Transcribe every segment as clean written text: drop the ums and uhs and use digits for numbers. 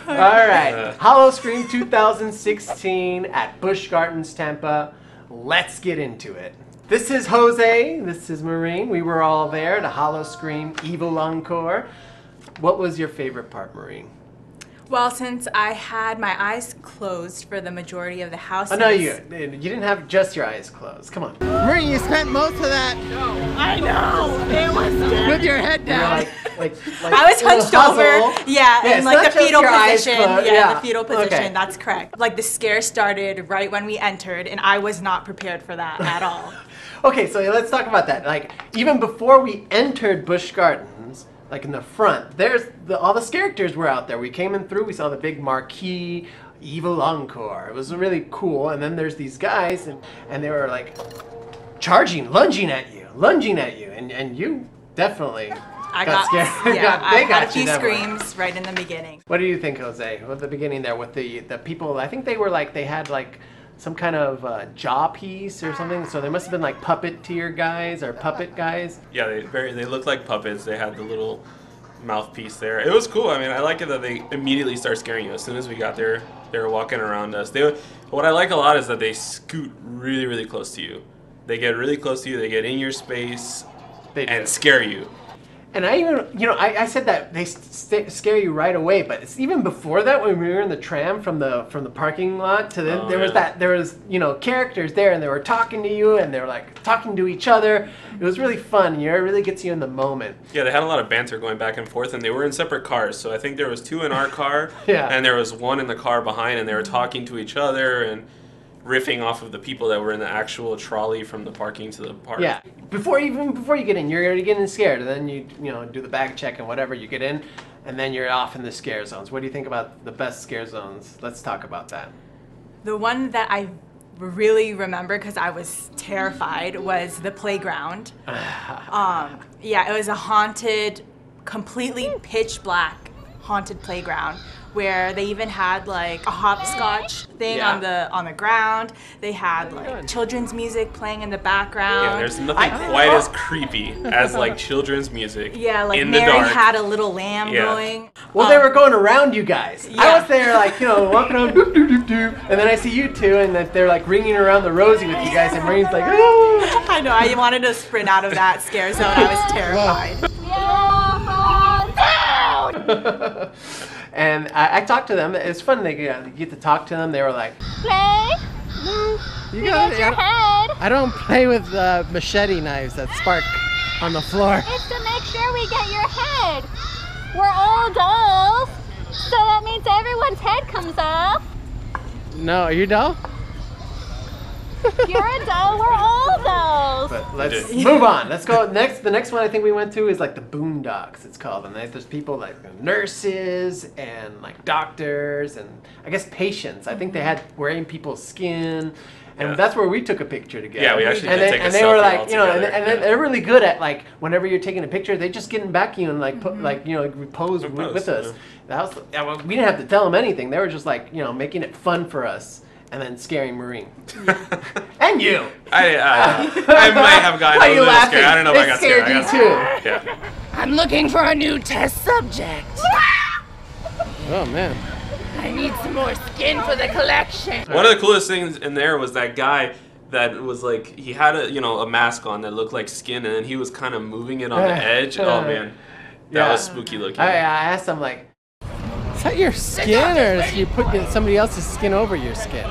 All right, Howl-O-Scream 2016 at Busch Gardens Tampa. Let's get into it. This is Jose, this is Maureen. We were all there to Howl-O-Scream Evil Encore. What was your favorite part, Maureen? Well, since I had my eyes closed for the majority of the house. Oh, no, you didn't have just your eyes closed. Come on. Maureen, you spent most of that. No. I know. It was with your head down. Like I was hunched over. Yeah, in like the fetal position. Yeah, the fetal position. Okay. That's correct. Like the scare started right when we entered, and I was not prepared for that at all. Okay, so let's talk about that. Like even before we entered Busch Gardens, like in the front, all the characters were out there. We came in through, we saw the big marquee, Evil Encore. It was really cool. And then there's these guys, and they were like lunging at you, and you definitely got scared. Yeah, I had a few definitely. Screams right in the beginning. What do you think, Jose? At the beginning there with the people, I think they had like some kind of jaw piece or something, so there must have been like puppeteer guys or puppet guys. Yeah, they looked like puppets. They had the little mouthpiece there. It was cool. I mean, I like it that they immediately start scaring you. As soon as we got there, they were walking around us. What I like a lot is that they scoot really, really close to you. They get really close to you. They get in your space and scare you. And I even, I said that they scare you right away, but it's even before that when we were in the tram from the parking lot to the, there was characters there and they were talking to you and they were like talking to each other. It was really fun. It really gets you in the moment. Yeah, they had a lot of banter going back and forth, and they were in separate cars. So I think there was 2 in our car, yeah, and there was 1 in the car behind, and they were talking to each other and riffing off of the people that were in the actual trolley from the parking to the park. Yeah, before you get in, you're already getting scared, and then you do the bag check and whatever, you get in, and then you're off in the scare zones. What do you think about the best scare zones? Let's talk about that. The one that I really remember because I was terrified was the playground. Yeah, it was a haunted, completely pitch black haunted playground, where they even had like a hopscotch thing on the ground. They had like children's music playing in the background. Yeah, there's nothing quite as creepy as like children's music. Yeah, like in Mary the dark. had a little lamb going. Well, they were going around you guys. Yeah. I was there like, walking around, doop, doop, doop, doop, and then I see you two, and that they're like ringing around the rosy with you guys, and Marine's like, oh. I know, I wanted to sprint out of that scare zone. I was terrified. And I talked to them. It's fun. They get to talk to them. They were like, play? You got your head. I don't play with machete knives that spark on the floor. It's to make sure we get your head. We're all dolls, so that means everyone's head comes off. No, are you doll? You're a doll, we're all dolls. But let's move on. Let's go next. The next one I think we went to is like the Boondocks, it's called. And there's people like nurses and like doctors and I guess patients. I think they had wearing people's skin. And that's where we took a picture together. Yeah, we actually did take a selfie. And they were like, together. and they're really good at like whenever you're taking a picture, they just getting back to you and like pose with us. That was, we didn't have to tell them anything. They were just like making it fun for us. And then scaring Maureen. And you. I might have gotten a little scared. I don't know if I got scared. You too. Yeah. I'm looking for a new test subject. Oh man. I need some more skin for the collection. One of the coolest things in there was that guy that was like, he had a mask on that looked like skin, and then he was kind of moving it on the edge. Oh man, that was spooky looking. I asked him like, is that your skin, or is you put somebody else's skin over your skin?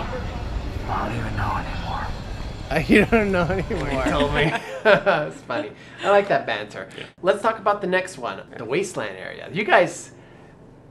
I don't even know anymore. You don't know anymore. He told me. It's funny. I like that banter. Yeah. Let's talk about the next one, the Waistline Area. You guys,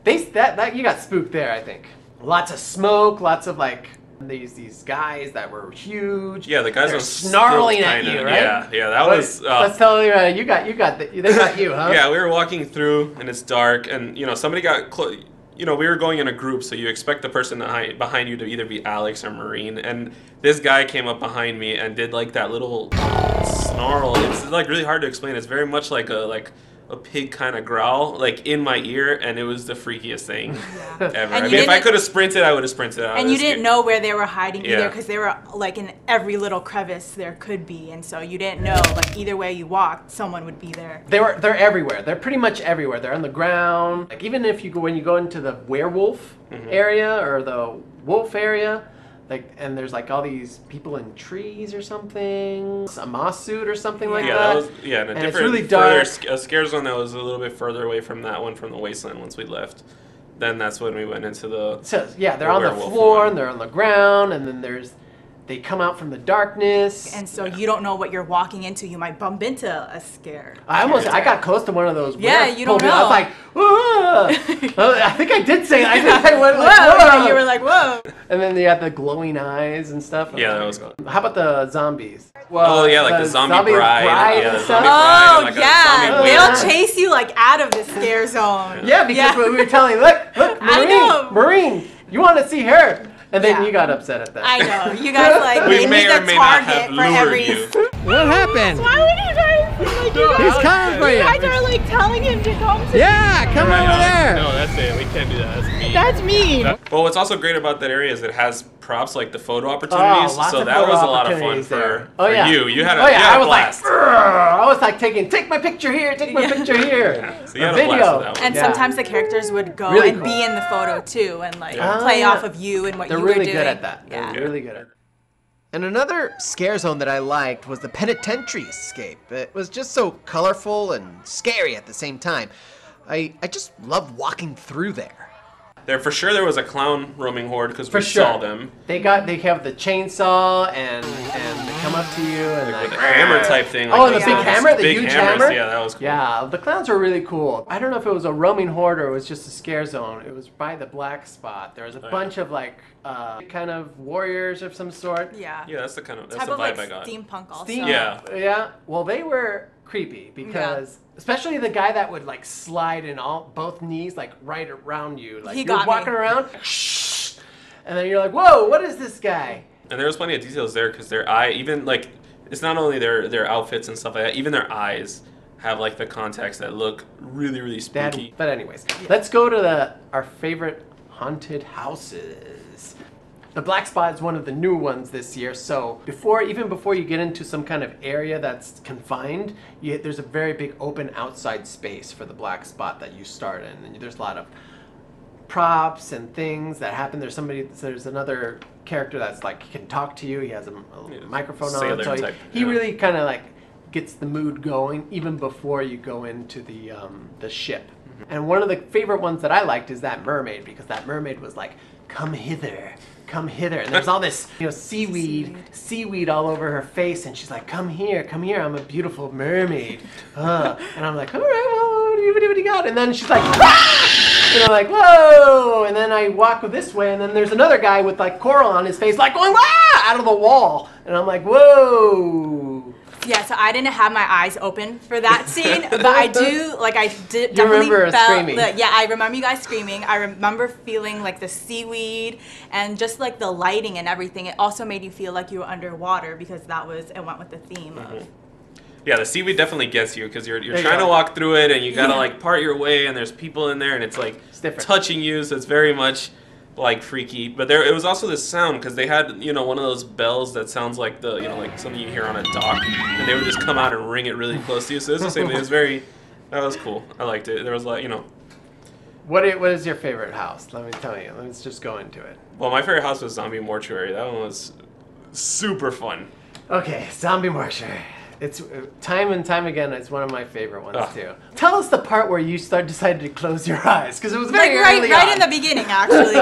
you got spooked there, I think. Lots of smoke, lots of like these guys that were huge. Yeah, the guys were were snarling at you, right? Yeah, that was. Let's tell you, they got you, huh? Yeah, we were walking through, and it's dark, and somebody got close. We were going in a group, so you expect the person behind you to either be Alex or Maureen, and this guy came up behind me and did like that little snarl. It's like really hard to explain. It's very much like a a pig kind of growl like in my ear, and it was the freakiest thing ever. And I mean, if I could have sprinted, I would have sprinted out. And you didn't know where they were hiding either, Yeah. because they were like in every little crevice there could be, and so you didn't know, like either way you walked, someone would be there. They're everywhere. They're pretty much everywhere. They're on the ground. Like even if you go when you go into the werewolf area or the wolf area, like and there's like all these people in trees or something, a moss suit or something like Yeah, that. that was in a And different, it's really further dark. a scare zone that was a little bit further away from that one from the wasteland once we left. Then that's when we went into the. So yeah, they're on the werewolf floor one. and they're on the ground, and then they come out from the darkness. And so you don't know what you're walking into. You might bump into a scare. I got close to one of those. Yeah, you don't I was know. like, whoa! I think I did say. I think I went like, Whoa! whoa! You were like, whoa! And then they had the glowing eyes and stuff. Yeah, that was cool. How about the zombies? Oh yeah, like the zombie bride. Yeah, and the stuff. zombie bride. Oh and like a yeah, zombie they'll witch. chase you like out of the scare zone. Yeah, because we were telling, look, I know. Marine, you want to see her? And then Yeah. you got upset at that. I know. You guys like We made may me or the may not have target for lured every. you. What happened? Why would you guys like you He's guys, coming for you you. guys are like telling him to come to Yeah, come over there. No, that's it. We can't do that. That's mean. That's mean. Well, what's also great about that area is it has props like the photo opportunities. lots So of that photo was a lot of fun opportunities there. for yeah. you. You had a, oh, yeah. you had I a was blast. like, I was like take my picture here, take my picture here. So you had A a blast video. with that one. And Yeah. sometimes the characters would go Really and cool. be in the photo too, and like Yeah. play Oh, off yeah. of you and what They're you were really doing. good at that. Yeah. They're really good at it. And another scare zone that I liked was the Penitentiary Scape. It was just so colorful and scary at the same time. I just loved walking through there. There for sure there was a clown roaming horde because For we sure. saw them. They have the chainsaw and they come up to you and Like like with a hammer type thing. Oh, like the those big big hammer, the big huge hammers. hammer. Yeah, that was cool. Yeah, the clowns were really cool. I don't know if it was a roaming horde or it was just a scare zone. It was by the black spot. There was a bunch of like kind of warriors of some sort. Yeah. Yeah, that's the kind of that's Type the of vibe like I got. steampunk also. Yeah. Yeah. Well, they were creepy because especially the guy that would like slide in both knees like right around you. Like He you're got walking me. around, shh, and then you're like, whoa, what is this guy? And there was plenty of details there because their eye, even like, it's not only their outfits and stuff like that, even their eyes have like the contacts that look really, really spooky. But anyways, let's go to our favorite haunted houses. The black spot is one of the new ones this year, so even before you get into some kind of area that's confined, there's a very big open outside space for the black spot that you start in. And there's a lot of props and things that happen. There's another character that's like, he can talk to you, he has a microphone on, sailor so type, he really kind of like gets the mood going even before you go into the ship. And one of the favorite ones that I liked is that mermaid, because that mermaid was like, come hither, come hither. And there's all this, seaweed all over her face, and she's like, come here, I'm a beautiful mermaid. And I'm like, all right, well, what do you got? And then she's like, ah! And I'm like, whoa! And then I walk this way, and then there's another guy with like coral on his face, like going, ah! Out of the wall. And I'm like, whoa! Yeah, so I didn't have my eyes open for that scene, but I do, like, You definitely remember felt, screaming. yeah, I remember you guys screaming. I remember feeling, like, the seaweed and just, like, the lighting and everything. It also made you feel like you were underwater because it went with the theme of... Yeah, the seaweed definitely gets you because you're you trying go. to walk through it and you gotta like part your way and there's people in there and it's like different. touching you, so it's very much like freaky. But it was also this sound because they had one of those bells that sounds like like something you hear on a dock, and they would just come out and ring it really close to you. So it was the same thing. It was that was cool. I liked it. There was like What is your favorite house? Let me tell you. Let's just go into it. Well, my favorite house was Zombie Mortuary. That one was super fun. Okay, Zombie Mortuary. It's time and time again. It's one of my favorite ones Ugh. too. Tell us the part where you decided to close your eyes, because it was Like, very early right on. in the beginning, actually.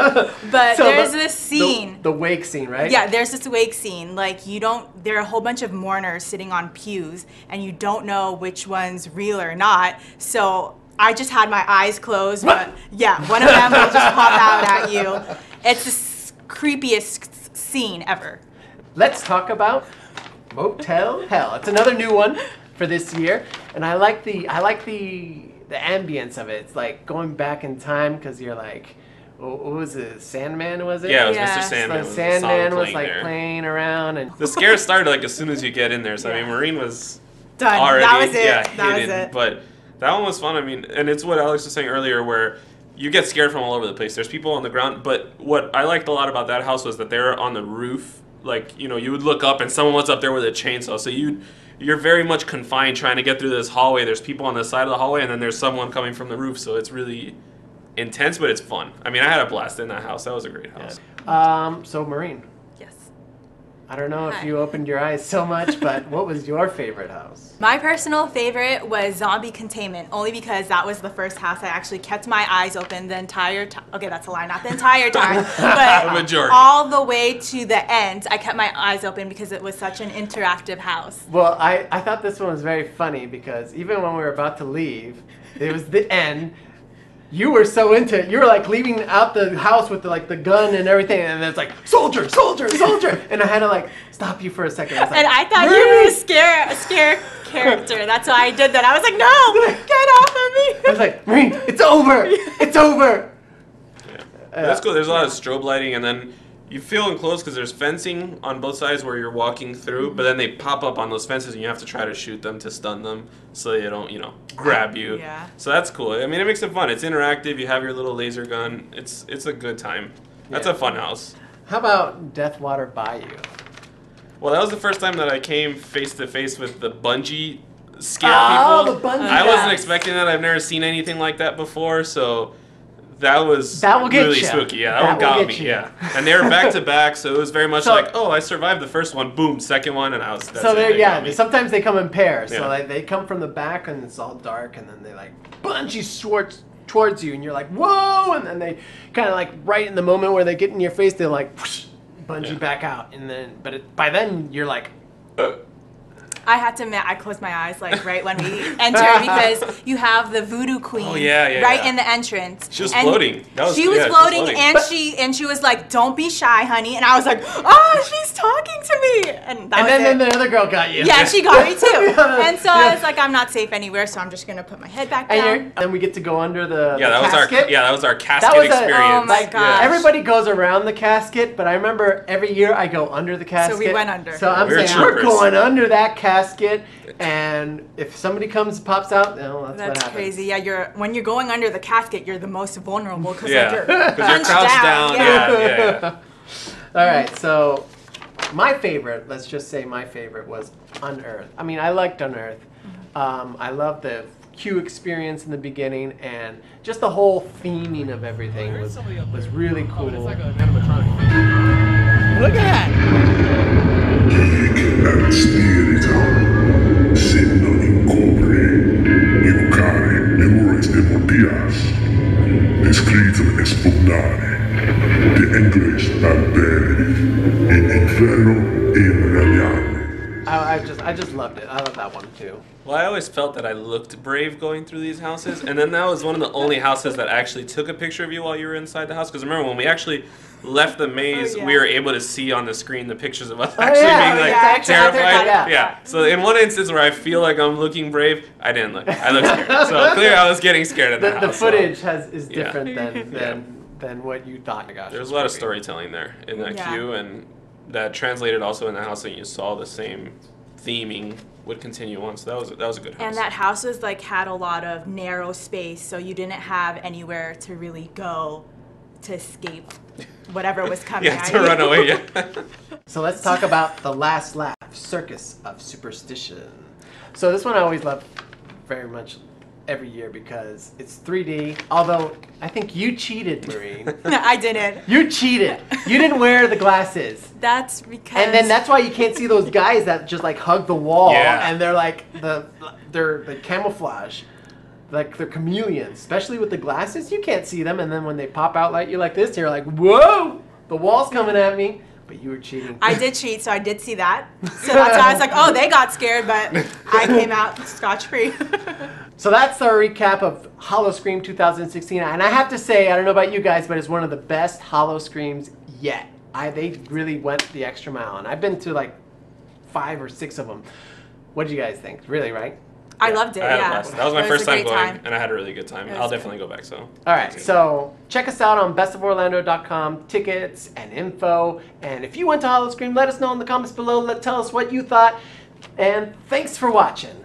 But So there's the- this scene. the wake scene, right? Yeah, there's this wake scene. Like, there are a whole bunch of mourners sitting on pews, and you don't know which one's real or not. So I just had my eyes closed, but yeah, one of them will just pop out at you. It's the creepiest scene ever. Let's talk about Motel Hell. It's another new one for this year, and I like the ambience of it. It's like going back in time because you're like, what was it? Sandman, was it? Yeah, it was Yeah. Mr. Sandman. So was the Sandman song was playing like there. playing around, and The scare started like as soon as you get in there. So I mean, Marine was Done. already That was it. yeah That was hidden, it. but That one was fun. I mean, and it's what Alex was saying earlier, where you get scared from all over the place. There's people on the ground, but what I liked a lot about that house was that they were on the roof. Like, you know, you would look up and someone was up there with a chainsaw. So you're very much confined trying to get through this hallway. There's people on the side of the hallway, and then there's someone coming from the roof. So it's really intense, but it's fun. I mean, I had a blast in that house. That was a great house. So Maureen, Yes. I don't know Hi. if you opened your eyes so much, but what was your favorite house? My personal favorite was Zombie Containment, only because that was the first house I actually kept my eyes open the entire time. Okay, that's a lie, not the entire time, but Majority. all the way to the end. I kept my eyes open because it was such an interactive house. Well, I thought this one was very funny because even when we were about to leave, it was the end. You were so into it. You were like leaving out the house with the gun and everything, and it's like soldier, soldier, soldier, and I had to like stop you for a second. I was like, And I thought you were a scare character. That's why I did that. I was like, no, get off of me. I was like, Maureen, it's over, it's over. That's cool. There's a lot of strobe lighting, and then you feel enclosed because there's fencing on both sides where you're walking through, but then they pop up on those fences, and you have to try to shoot them to stun them so they don't, you know, grab you. Yeah. So that's cool. I mean, it makes it fun. It's interactive. You have your little laser gun. It's a good time. That's Yeah. a fun house. How about Deathwater Bayou? Well, that was the first time that I came face to face with the bungee scare Oh, people. the bungee I wasn't guys. expecting that. I've never seen anything like that before, so that was That will get really ya. spooky. Yeah, That that one will got get me. you. Yeah, and they were back to back, so it was very much So- like, oh, I survived the first one. Boom, second one, and that's So it, there, they yeah. got me. Sometimes they come in pairs. So Yeah. like they come from the back and it's all dark, and then they like bungee towards you, and you're like, whoa! And then they kind of like right in the moment where they get in your face, they like whoosh, bungee Yeah. back out, and then by then you're like, I had to admit, I closed my eyes like right when we entered because you have the Voodoo Queen Oh, yeah, right yeah. in the entrance. She was And floating. That was- she was yeah, she was floating, floating. and she was like, "Don't be shy, honey." And I was like, "Oh, she's talking to me." And that and was then it. the other girl got you. Yeah, she got me too. Yeah. And so I was like, I'm not safe anywhere, so I'm just gonna put my head back down. And we get to go under the Yeah, that was casket. that was our casket That was experience. Oh my Like, gosh. everybody goes around the casket, but I remember every year I go under the casket. we went under. So I'm We're saying we're troopers. going under that casket, and if somebody pops out, that's what That's happens. crazy. Yeah, when you're going under the casket, you're the most vulnerable because Yeah, like you're 'cause you're punched crouched down. Yeah. All right, so my favorite, let's just say my favorite was Unearthed. I mean, I liked Unearthed. I love the queue experience in the beginning, and just the whole theming of everything was really cool. Look at that. Era spirito, sino incorre, evocare memorias demonias, descrito e espugnare, de English barbari, in inferno irradiante. I just loved it. I love that one too. Well, I always felt that I looked brave going through these houses, and then that was one of the only houses that actually took a picture of you while you were inside the house. Because remember, when we actually left the maze, Oh, yeah. we were able to see on the screen the pictures of us Oh, actually yeah, being like yeah, actually, I terrified. heard that, Yeah. So in one instance where I feel like I'm looking brave, I didn't look. I looked scared. So clearly I was getting scared at that The house. footage is Yeah. different Yeah. than what you thought. Gosh, There's it's a lot of creepy. storytelling there in that Yeah. queue, and that translated also in the house that you saw the same theming would continue on. So that was a good house. And that house was like had a lot of narrow space, so you didn't have anywhere to really go to escape whatever was coming yeah, at to you. run away. Yeah. So let's talk about the last laugh, Circus of Superstition. So this one I always love very much every year because it's 3D. Although I think you cheated, Maureen. I didn't. You cheated. You didn't wear the glasses. That's because. And then that's why you can't see those guys that just like hug the wall Yeah. and they're like they're the camouflage. Like they're chameleons, especially with the glasses. You can't see them, and then when they pop out like you like this, you're like, "Whoa, the wall's coming at me!" But you were cheating. I did cheat, so I did see that. So that's why I was like, oh, they got scared, but I came out scotch-free. So that's our recap of Howl-O-Scream 2016, and I have to say, I don't know about you guys, but it's one of the best Howl-O-Screams yet. They really went the extra mile, and I've been to like 5 or 6 of them. What did you guys think? Really, right? I loved it, I had a yeah. blast. That was my It a first time great going, and I had a really good time. It I'll was definitely go back. So. All right, so check us out on bestoforlando.com, tickets and info. And if you went to Howl-O-Scream, let us know in the comments below. Tell us what you thought. And thanks for watching.